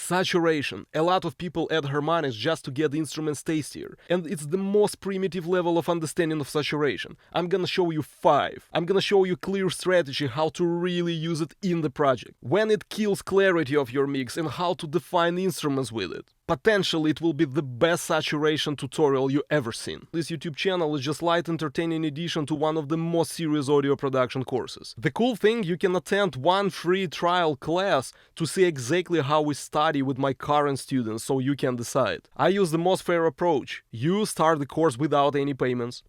Saturation. A lot of people add harmonics just to get the instruments tastier, and it's the most primitive level of understanding of saturation. I'm gonna show you 5. I'm gonna show you clear strategy how to really use it in the project, when it kills clarity of your mix, and how to define instruments with it. Potentially it will be the best saturation tutorial you ever seen. This YouTube channel is just light entertaining addition to one of the most serious audio production courses. The cool thing, you can attend one free trial class to see exactly how we study with my current students, so you can decide. I use the most fair approach. You start the course without any payments.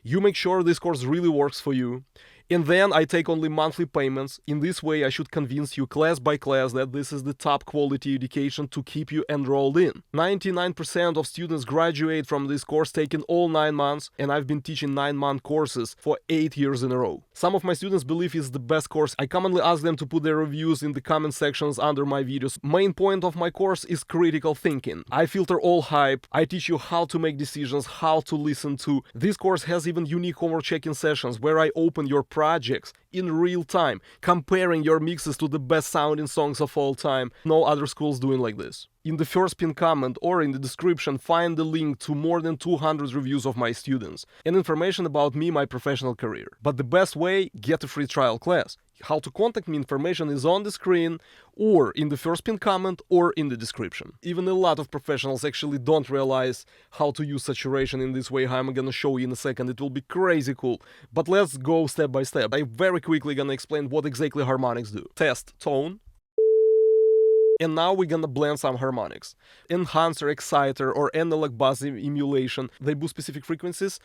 You make sure this course really works for you. And then I take only monthly payments. In this way, I should convince you class by class that this is the top quality education to keep you enrolled in. 99% of students graduate from this course taking all 9 months, and I've been teaching 9-month courses for 8 years in a row. Some of my students believe it's the best course. I commonly ask them to put their reviews in the comment sections under my videos. Main point of my course is critical thinking. I filter all hype. I teach you how to make decisions, how to listen to. This course has even unique homework checking sessions where I open your projects in real time, comparing your mixes to the best sounding songs of all time. No other school's doing like this. In the first pinned comment or in the description, find the link to more than 200 reviews of my students and information about me, my professional career. But the best way, get a free trial class. How to contact me, information is on the screen or in the first pinned comment or in the description. Even a lot of professionals actually don't realize how to use saturation in this way, how I'm gonna show you in a second. It will be crazy cool. But let's go step by step. I'm very quickly gonna explain what exactly harmonics do. Test tone. And now we're gonna blend some harmonics. Enhancer, exciter, or analog buzz emulation, they boost specific frequencies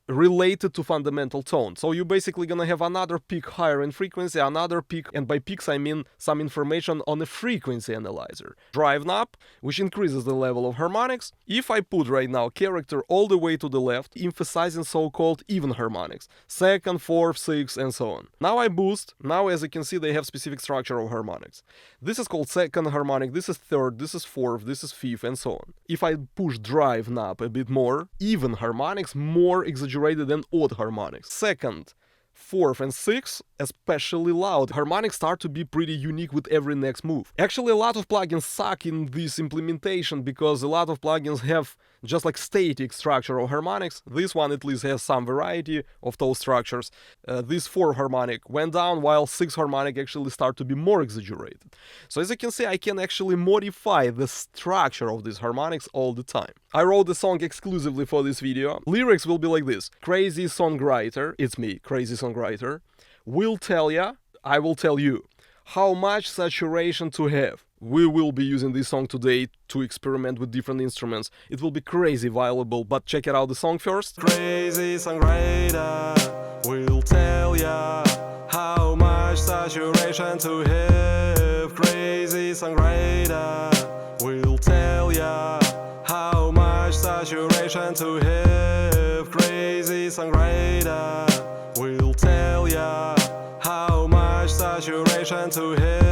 related to fundamental tone. So you're basically gonna have another peak higher in frequency, another peak, and by peaks I mean some information on a frequency analyzer. Drive knob, which increases the level of harmonics. If I put right now character all the way to the left, emphasizing so-called even harmonics, 2nd, 4th, 6th, and so on. Now I boost. Now as you can see, they have specific structure of harmonics. This is called 2nd harmonic, this is 3rd, this is 4th, this is 5th, and so on. If I push drive knob a bit more, even harmonics more exaggerated than odd harmonics. 2nd, 4th, and 6th, especially loud, harmonics start to be pretty unique with every next move. Actually, a lot of plugins suck in this implementation because a lot of plugins have just like static structure of harmonics. This one at least has some variety of those structures. This 4th harmonic went down while 6th harmonic actually start to be more exaggerated. So as you can see, I can actually modify the structure of these harmonics all the time. I wrote the song exclusively for this video. Lyrics will be like this. Crazy songwriter, it's me, crazy songwriter, will tell ya, I will tell you, how much saturation to have. We will be using this song today to experiment with different instruments. It will be crazy valuable, but check it out the song first. Crazy songwriter will tell ya how much saturation to have. Crazy songwriter will tell ya how much saturation to have. Crazy songwriter will tell ya how much saturation to have.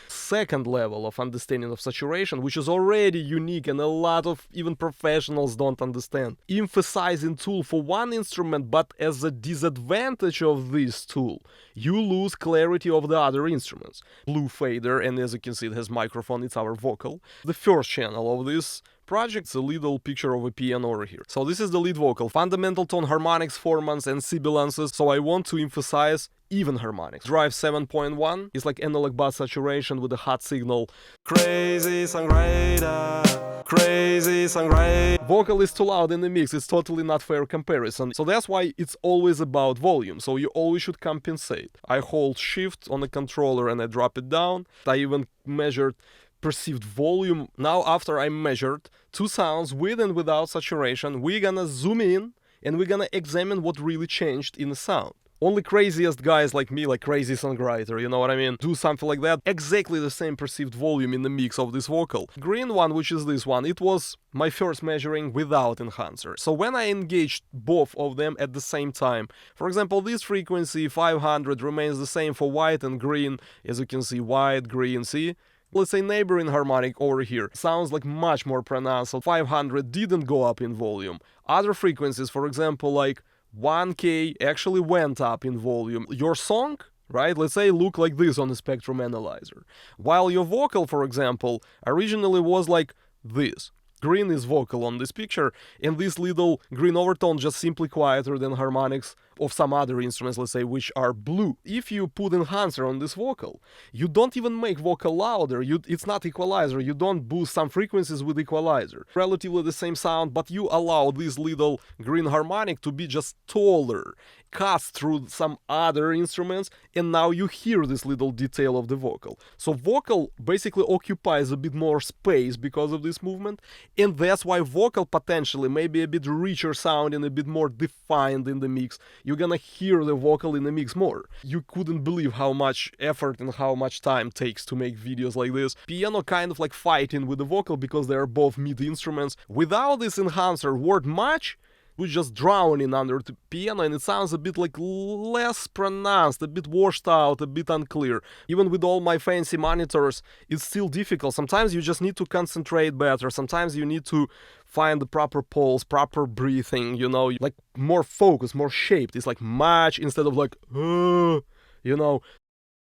Second level of understanding of saturation, which is already unique and a lot of even professionals don't understand. Emphasizing tool for one instrument, but as a disadvantage of this tool, you lose clarity of the other instruments. Blue fader, and as you can see it has microphone, it's our vocal. The first channel of this project's a little picture of a piano over here. So this is the lead vocal, fundamental tone harmonics, formants, and sibilances. So I want to emphasize even harmonics. Drive 7.1 is like analog bass saturation with a hot signal. Crazy songwriter, crazy songwriter. Vocal is too loud in the mix, it's totally not fair comparison. So that's why it's always about volume, so you always should compensate. I hold shift on the controller and I drop it down. I even measured perceived volume. Now after I measured two sounds with and without saturation, we're gonna zoom in and we're gonna examine what really changed in the sound. Only craziest guys like me, like crazy songwriter, you know what I mean, do something like that. Exactly the same perceived volume in the mix of this vocal. Green one, which is this one, it was my first measuring without enhancer. So when I engaged both of them at the same time, for example, this frequency 500 remains the same for white and green, as you can see, white, green, see? Let's say neighboring harmonic over here sounds like much more pronounced, so 500 didn't go up in volume. Other frequencies, for example, like 1K actually went up in volume. Your song right? Let's say look like this on the spectrum analyzer. While your vocal, for example, originally was like this. Green is vocal on this picture, and this little green overtone just simply quieter than harmonics of some other instruments, let's say, which are blue. If you put enhancer on this vocal, you don't even make vocal louder, it's not equalizer, you don't boost some frequencies with equalizer. Relatively the same sound, but you allow this little green harmonic to be just taller, cuts through some other instruments, and now you hear this little detail of the vocal. So vocal basically occupies a bit more space because of this movement, and that's why vocal potentially may be a bit richer sound and a bit more defined in the mix. You're gonna hear the vocal in the mix more. You couldn't believe how much effort and how much time takes to make videos like this. Piano kind of like fighting with the vocal because they are both mid instruments. Without this enhancer word much, we're just drowning under the piano, and it sounds a bit like less pronounced, a bit washed out, a bit unclear. Even with all my fancy monitors, it's still difficult. Sometimes you just need to concentrate better. Sometimes you need to find the proper pulse, proper breathing, you know, like more focused, more shaped. It's like much instead of like, you know.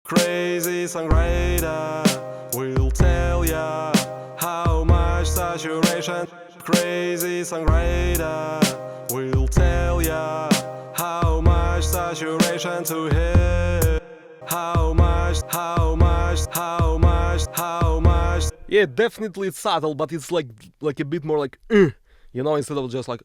Crazy songwriter will tell ya how much saturation. Crazy songwriter will tell ya how much saturation to hit. How much. Yeah, definitely it's subtle, but it's like a bit more like, you know, instead of just like,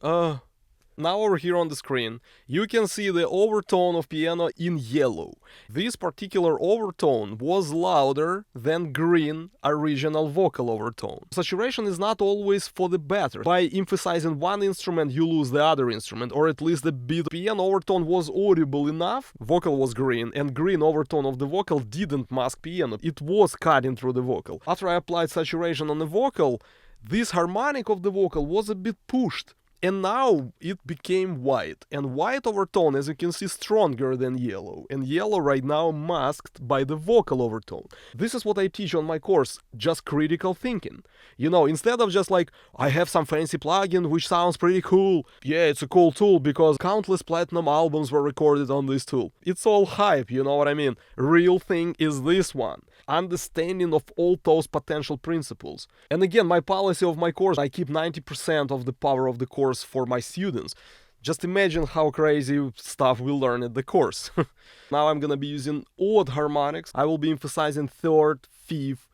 Now over here on the screen, you can see the overtone of piano in yellow. This particular overtone was louder than green original vocal overtone. Saturation is not always for the better. By emphasizing one instrument, you lose the other instrument, or at least the bit. Piano overtone was audible enough, vocal was green, and green overtone of the vocal didn't mask piano. It was cutting through the vocal. After I applied saturation on the vocal, this harmonic of the vocal was a bit pushed. And now it became white, and white overtone, as you can see, stronger than yellow, and yellow right now masked by the vocal overtone. This is what I teach on my course, just critical thinking. You know, instead of just like, I have some fancy plugin which sounds pretty cool. Yeah, it's a cool tool because countless platinum albums were recorded on this tool. It's all hype, you know what I mean? Real thing is this one. Understanding of all those potential principles. And again, my policy of my course, I keep 90% of the power of the course for my students. Just imagine how crazy stuff we'll learn at the course. Now I'm gonna be using odd harmonics. I will be emphasizing third, fifth,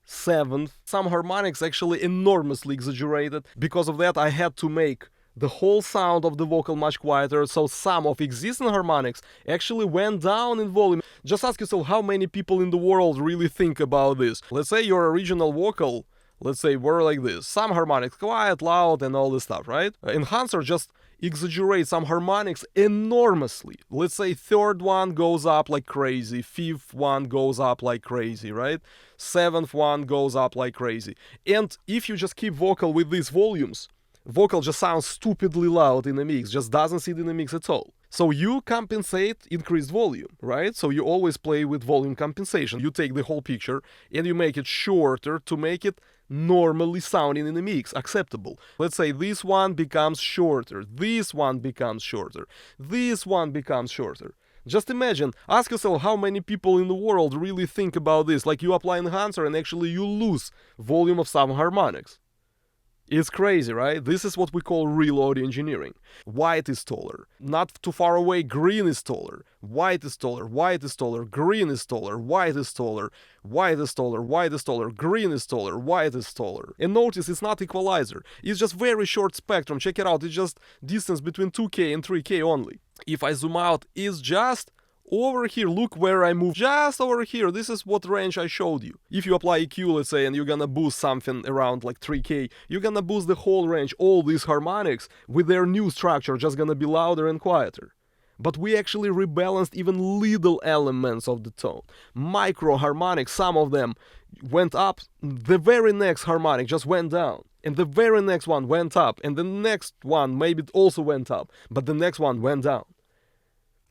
seventh. Some harmonics actually enormously exaggerated. Because of that, I had to make the whole sound of the vocal much quieter, so some of existing harmonics actually went down in volume. Just ask yourself how many people in the world really think about this. Let's say your original vocal, let's say, were like this. Some harmonics quiet, loud, and all this stuff, right? Enhancer just exaggerates some harmonics enormously. Let's say third one goes up like crazy, fifth one goes up like crazy, right? Seventh one goes up like crazy. And if you just keep vocal with these volumes, vocal just sounds stupidly loud in the mix, just doesn't sit in the mix at all. So you compensate increased volume, right? So you always play with volume compensation. You take the whole picture and you make it shorter to make it normally sounding in the mix, acceptable. Let's say this one becomes shorter, this one becomes shorter, this one becomes shorter. Just imagine, ask yourself how many people in the world really think about this, like you apply enhancer and actually you lose volume of some harmonics. It's crazy, right? This is what we call real audio engineering. White is taller. Not too far away, green is taller. White is taller, white is taller, green is taller, white is taller, white is taller, white is taller, green is taller, white is taller. And notice it's not equalizer. It's just very short spectrum. Check it out. It's just distance between 2K and 3K only. If I zoom out, it's just over here. Look where I move, just over here. This is what range I showed you. If you apply EQ, let's say, and you're gonna boost something around like 3K, you're gonna boost the whole range. All these harmonics with their new structure just gonna be louder and quieter. But we actually rebalanced even little elements of the tone. Micro harmonics, some of them went up, the very next harmonic just went down, and the very next one went up, and the next one maybe also went up, but the next one went down.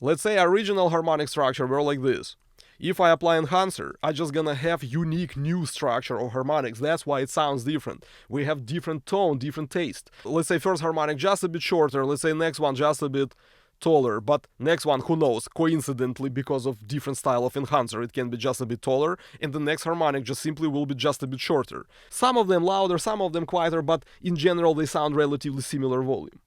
Let's say original harmonic structure were like this. If I apply enhancer, I'm just gonna have unique new structure of harmonics. That's why it sounds different. We have different tone, different taste. Let's say first harmonic just a bit shorter. Let's say next one just a bit taller, but next one, who knows, coincidentally, because of different style of enhancer, it can be just a bit taller, and the next harmonic just simply will be just a bit shorter. Some of them louder, some of them quieter, but in general they sound relatively similar volume.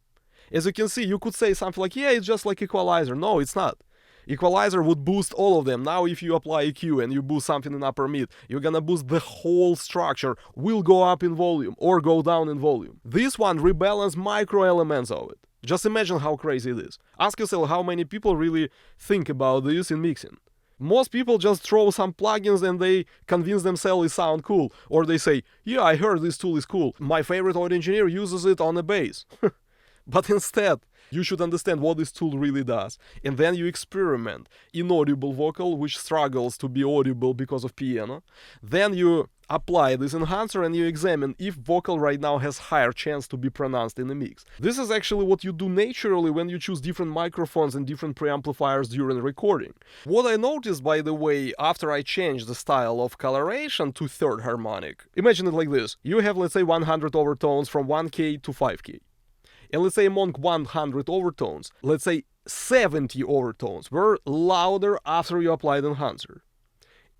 As you can see, you could say something like, yeah, it's just like equalizer. No, it's not. Equalizer would boost all of them. Now if you apply EQ and you boost something in upper mid, you're gonna boost the whole structure, will go up in volume or go down in volume. This one rebalance micro elements of it. Just imagine how crazy it is. Ask yourself how many people really think about this in mixing. Most people just throw some plugins and they convince themselves it sound cool. Or they say, yeah, I heard this tool is cool. My favorite audio engineer uses it on a bass. But instead, you should understand what this tool really does. And then you experiment. Inaudible vocal, which struggles to be audible because of piano. Then you apply this enhancer and you examine if vocal right now has higher chance to be pronounced in the mix. This is actually what you do naturally when you choose different microphones and different preamplifiers during recording. What I noticed, by the way, after I changed the style of coloration to third harmonic, imagine it like this. You have, let's say, 100 overtones from 1K to 5K. And let's say among 100 overtones, let's say 70 overtones were louder after you applied enhancer.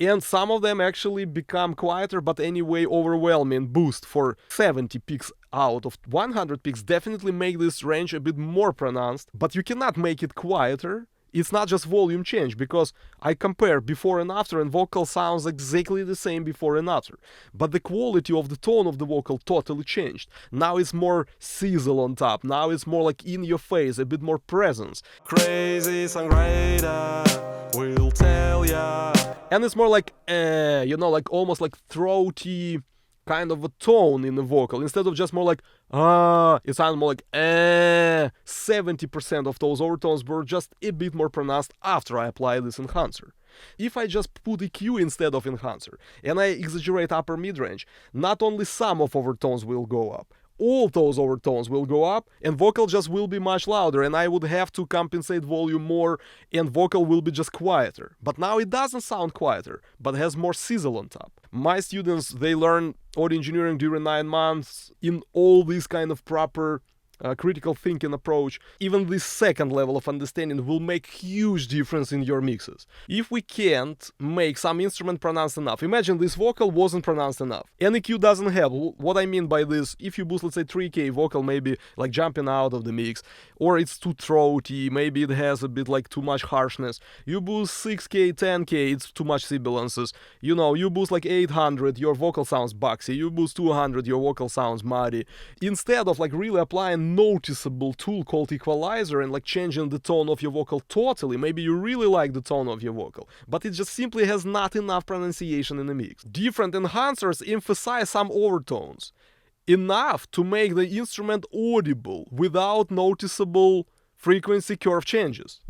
And some of them actually become quieter, but anyway overwhelming boost for 70 peaks out of 100 peaks definitely make this range a bit more pronounced, but you cannot make it quieter. It's not just volume change, because I compare before and after and vocal sounds exactly the same before and after. But the quality of the tone of the vocal totally changed. Now it's more sizzle on top. Now it's more like in your face, a bit more presence. Crazy songwriter will tell ya. And it's more like, like almost like throaty kind of a tone in the vocal, instead of just more like, it sounds more like, 70% of those overtones were just a bit more pronounced after I applied this enhancer. If I just put EQ instead of enhancer, and I exaggerate upper mid-range, not only some of overtones will go up, all those overtones will go up, and vocal just will be much louder, and I would have to compensate volume more, and vocal will be just quieter. But now it doesn't sound quieter, but has more sizzle on top. My students, they learn audio engineering during 9 months in all this kind of proper critical thinking approach. Even this second level of understanding will make huge difference in your mixes. If we can't make some instrument pronounced enough, imagine this vocal wasn't pronounced enough, and EQ doesn't have. What I mean by this, if you boost, let's say 3K, vocal maybe like jumping out of the mix, or it's too throaty, maybe it has a bit like too much harshness. You boost 6K, 10K, it's too much sibilances. You boost like 800, your vocal sounds boxy. You boost 200, your vocal sounds muddy. Instead of like really applying noticeable tool called equalizer and like changing the tone of your vocal totally, maybe you really like the tone of your vocal, but it just simply has not enough pronunciation in the mix. Different enhancers emphasize some overtones, enough to make the instrument audible without noticeable frequency curve changes.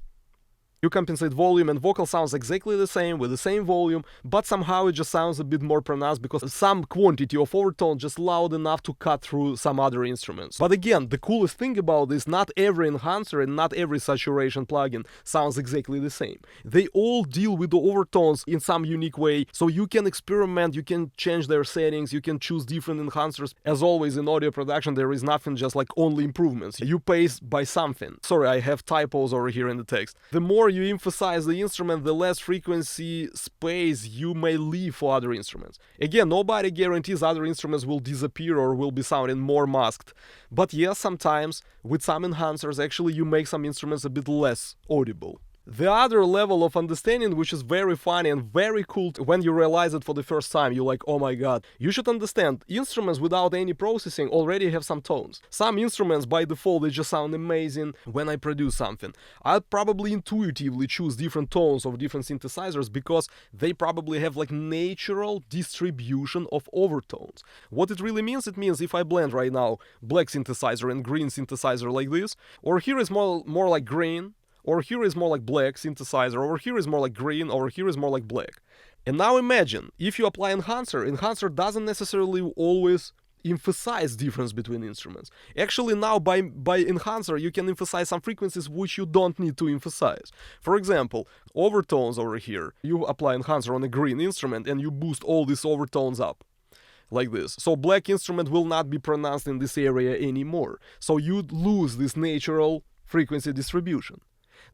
You compensate volume and vocal sounds exactly the same with the same volume, but somehow it just sounds a bit more pronounced because some quantity of overtone just loud enough to cut through some other instruments. But again, the coolest thing about this, not every enhancer and not every saturation plugin sounds exactly the same. They all deal with the overtones in some unique way, so you can experiment, you can change their settings, you can choose different enhancers. As always in audio production, there is nothing just like only improvements. You pay by something. Sorry, I have typos over here in the text. The more you emphasize the instrument, the less frequency space you may leave for other instruments. Again, nobody guarantees other instruments will disappear or will be sounding more masked. But yes, sometimes with some enhancers, actually you make some instruments a bit less audible. The other level of understanding, which is very funny and very cool when you realize it for the first time, you're like, oh my god. You should understand, instruments without any processing already have some tones. Some instruments by default, they just sound amazing when I produce something. I'll probably intuitively choose different tones of different synthesizers because they probably have like natural distribution of overtones. What it really means, it means if I blend right now black synthesizer and green synthesizer like this, or here is more like green, or here is more like black synthesizer, over here is more like green, over here is more like black. And now imagine, if you apply enhancer doesn't necessarily always emphasize difference between instruments. Actually now by enhancer you can emphasize some frequencies which you don't need to emphasize. For example, overtones over here, you apply enhancer on a green instrument and you boost all these overtones up. Like this. So black instrument will not be pronounced in this area anymore. So you lose this natural frequency distribution.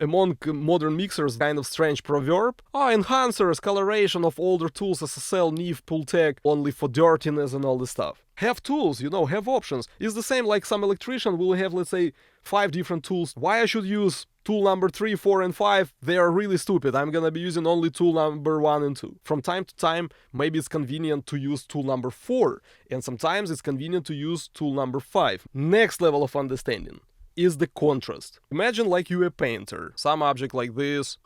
among modern mixers, kind of strange proverb. Oh, enhancers, coloration of older tools, SSL, NIF, Pultec, only for dirtiness and all this stuff. Have tools, have options. It's the same like some electrician will have, let's say, 5 different tools. Why I should use tool number 3, 4, and 5? They are really stupid. I'm gonna be using only tool number 1 and 2. From time to time, maybe it's convenient to use tool number 4, and sometimes it's convenient to use tool number 5. Next level of understanding is the contrast. Imagine like you're a painter, some object like this,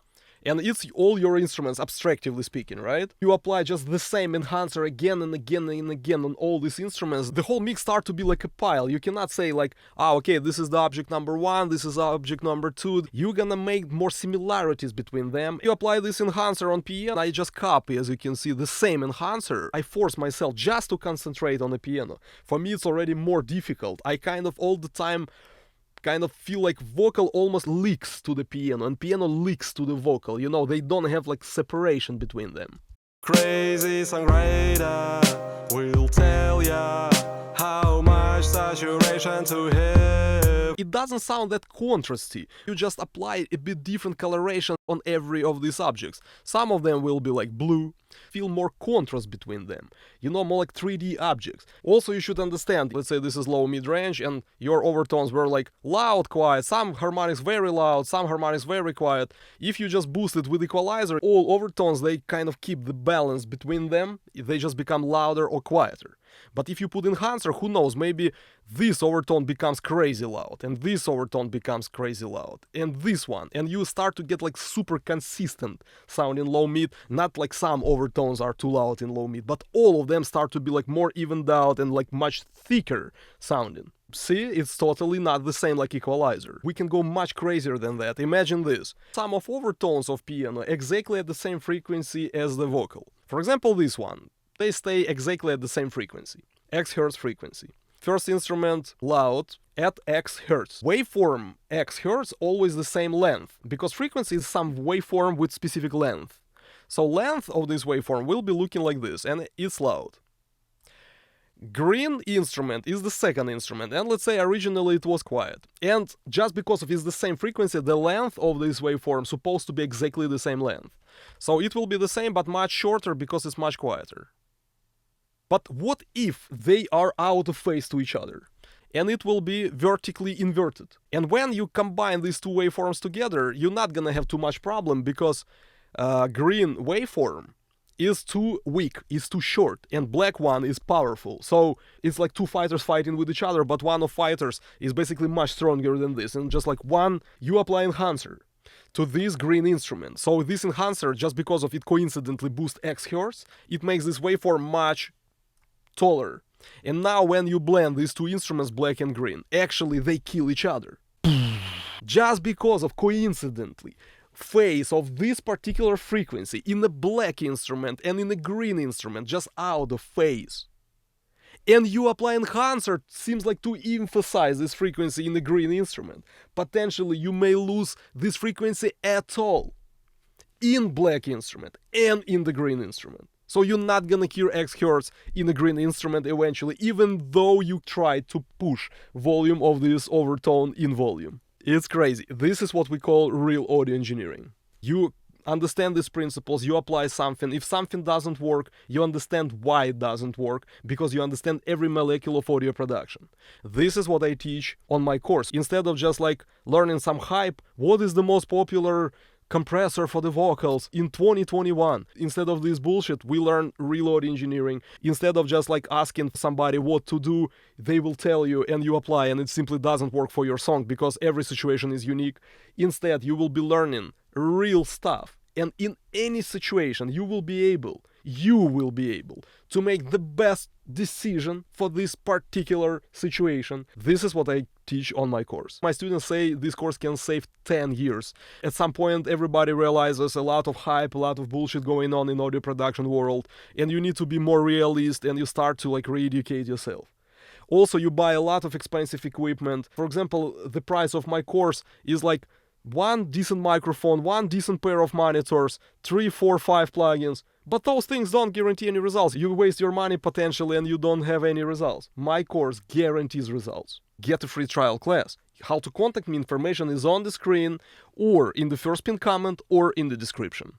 and it's all your instruments, abstractively speaking, right? You apply just the same enhancer again and again and again on all these instruments. The whole mix starts to be like a pile. You cannot say like, okay, this is the object number 1, this is object number 2. You're gonna make more similarities between them. You apply this enhancer on piano, I just copy, as you can see, the same enhancer. I force myself just to concentrate on the piano. For me, it's already more difficult. I kind of all the time feel like vocal almost leaks to the piano and piano leaks to the vocal. They don't have like separation between them. Crazy songwriter will tell ya how much saturation to have. It doesn't sound that contrasty. You just apply a bit different coloration on every of these objects. Some of them will be like blue, feel more contrast between them. More like 3D objects. Also, you should understand, let's say this is low mid-range and your overtones were like loud, quiet, some harmonics very loud, some harmonics very quiet. If you just boost it with equalizer, all overtones, they kind of keep the balance between them. They just become louder or quieter. But if you put enhancer, who knows, maybe this overtone becomes crazy loud, and this overtone becomes crazy loud, and this one, and you start to get like super consistent sound in low mid, not like some overtones are too loud in low mid, but all of them start to be like more evened out and like much thicker sounding. See, it's totally not the same like equalizer. We can go much crazier than that. Imagine this. Some of overtones of piano exactly at the same frequency as the vocal. For example, this one. They stay exactly at the same frequency, X hertz frequency. First instrument loud at X hertz. Waveform X hertz always the same length, because frequency is some waveform with specific length. So length of this waveform will be looking like this, and it's loud. Green instrument is the second instrument, and let's say originally it was quiet. And just because of it's the same frequency, the length of this waveform is supposed to be exactly the same length. So it will be the same but much shorter because it's much quieter. But what if they are out of phase to each other? And it will be vertically inverted. And when you combine these two waveforms together, you're not gonna have too much problem, because green waveform is too weak, is too short, and black one is powerful. So it's like two fighters fighting with each other, but one of fighters is basically much stronger than this. And just like one, you apply enhancer to this green instrument. So this enhancer, just because of it coincidentally boosts X hertz, it makes this waveform much taller. And now when you blend these two instruments, black and green, actually they kill each other. Just because of coincidentally phase of this particular frequency in the black instrument and in the green instrument, just out of phase. And you apply enhancer, seems like to emphasize this frequency in the green instrument. Potentially you may lose this frequency at all in black instrument and in the green instrument. So you're not gonna hear X hertz in the green instrument eventually, even though you try to push volume of this overtone in volume. It's crazy. This is what we call real audio engineering. You understand these principles, you apply something. If something doesn't work, you understand why it doesn't work, because you understand every molecule of audio production. This is what I teach on my course. Instead of just like learning some hype, what is the most popular compressor for the vocals in 2021. Instead of this bullshit, we learn real audio engineering. Instead of just like asking somebody what to do, they will tell you and you apply, and it simply doesn't work for your song because every situation is unique. Instead, you will be learning real stuff. And in any situation, you will be able to make the best decision for this particular situation. This is what I teach on my course. My students say this course can save 10 years. At some point, everybody realizes a lot of hype, a lot of bullshit going on in audio production world, and you need to be more realist, and you start to like re-educate yourself. Also, you buy a lot of expensive equipment. For example, the price of my course is like one decent microphone, one decent pair of monitors, 3, 4, 5 plugins. But those things don't guarantee any results. You waste your money potentially and you don't have any results. My course guarantees results. Get a free trial class. How to contact me information is on the screen, or in the first pinned comment, or in the description.